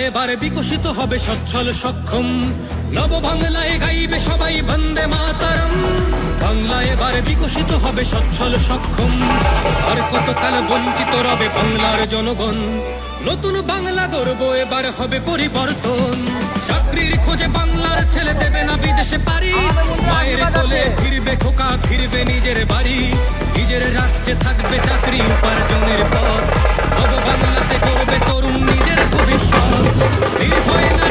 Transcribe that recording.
এবার বিকশিত হবে সচ্ছল সক্ষম, নব বাংলায় গাইবে সবাই বন্দে মাতরম। বাংলা এবার বিকশিত হবে সচ্ছল সক্ষম, আর কতকাল বঞ্চিত রবে বাংলার জনগণ। নতুন বাংলা গর্ব এবার হবে পরিবর্তন, চাকরির খোঁজে বাংলার ছেলে দেবে না বিদেশে পারি। মায়ের কোলে ফিরবে খোকা, ফিরবে নিজের বাড়ি, নিজের রাজ্যে থাকবে চাকরি উপার্জনের পথ। নব বাংলাতে করবে তরুণ নিজের ভবিষ্যৎ, নির্ভয় না